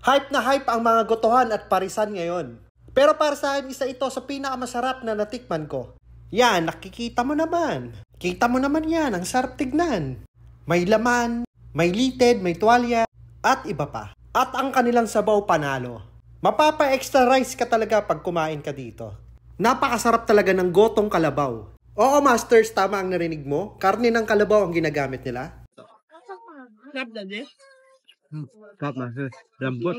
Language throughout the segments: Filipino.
Hype na hype ang mga gotohan at parisan ngayon. Pero para sa akin, isa ito sa pinakamasarap na natikman ko. Yan, nakikita mo naman. Kita mo naman yan, ang sarap tignan. May laman, may litid, may tuwalya, at iba pa. At ang kanilang sabaw panalo. Mapapa-extra rice ka talaga pag kumain ka dito. Napakasarap talaga ng gotong kalabaw. Oo, Masters, tama ang narinig mo. Karne ng kalabaw ang ginagamit nila. Sarap na din. Sarap na. Lambot.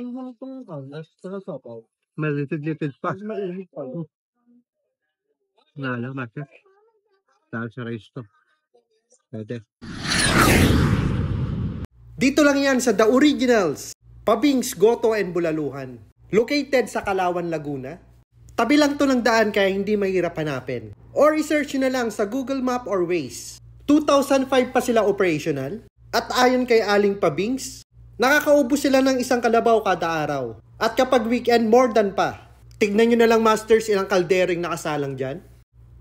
Malitid-litid pa. Nala, Master. Dahil sa rice to. Pwede. Dito lang yan sa The Originals. Pabings, Goto, and Bulaluhan. Located sa Calauan, Laguna. Tabi lang to ng daan kaya hindi mahirap hanapin. Or i-search na lang sa Google Map or Waze. 2005 pa sila operational. At ayon kay Aling Pabings, nakakaubos sila ng isang kalabaw kada araw. At kapag weekend, more than pa. Tignan nyo na lang, Masters, ilang kaldering nakasalang dyan.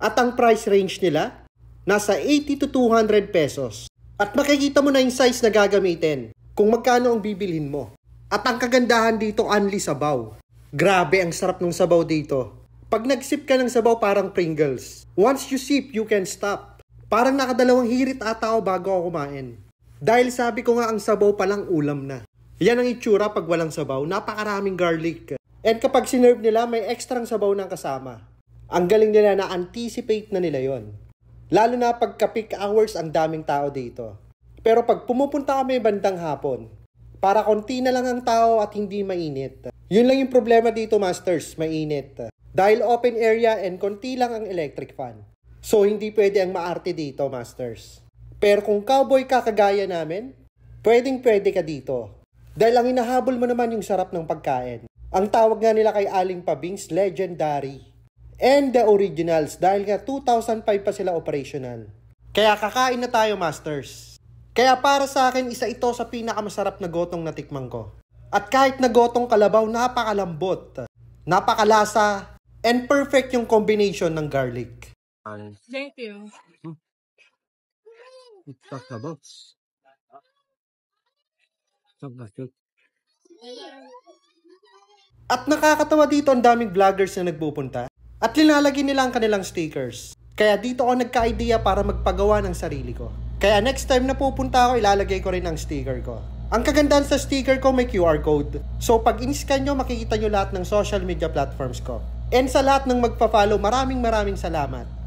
At ang price range nila, nasa 80 to 200 pesos. At makikita mo na yung size na gagamitin kung magkano ang bibilhin mo. At ang kagandahan dito, only sabaw. Grabe, ang sarap ng sabaw dito. Pag nag-sip ka ng sabaw, parang Pringles. Once you sip, you can stop. Parang nakadalawang hirit ata ako bago ako kumain. Dahil sabi ko nga, ang sabaw palang ulam na. Yan ang itsura pag walang sabaw, napakaraming garlic. And kapag sinerve nila, may ekstrang sabaw ng kasama. Ang galing nila na anticipate na nila yon. Lalo na pagka peak hours, ang daming tao dito. Pero pag pumupunta kami bandang hapon, para konti na lang ang tao at hindi mainit. Yun lang yung problema dito, Masters, mainit. Dahil open area and konti lang ang electric fan. So hindi pwede ang maarte dito, Masters. Pero kung cowboy ka kagaya namin, pwedeng-pwede ka dito. Dahil ang hinahabol mo naman yung sarap ng pagkain. Ang tawag nga nila kay Aling Pabings, Legendary. And The Originals, dahil nga 2005 pa sila operational. Kaya kakain na tayo, Masters. Kaya para sa akin, isa ito sa pinakamasarap na gotong natikman ko. At kahit na gotong kalabaw, napakalambot, napakalasa, and perfect yung combination ng garlic. Thank you. It's talk about. At nakakatawa dito, ang daming vloggers na nagpupunta. At linalagay nila ang kanilang stickers. Kaya dito ako nagka-idea para magpagawa ng sarili ko. Kaya next time na pupunta ako, ilalagay ko rin ang sticker ko. Ang kagandahan sa sticker ko, may QR code. So pag in-scan nyo, makikita nyo lahat ng social media platforms ko. And sa lahat ng magpa-follow, maraming salamat.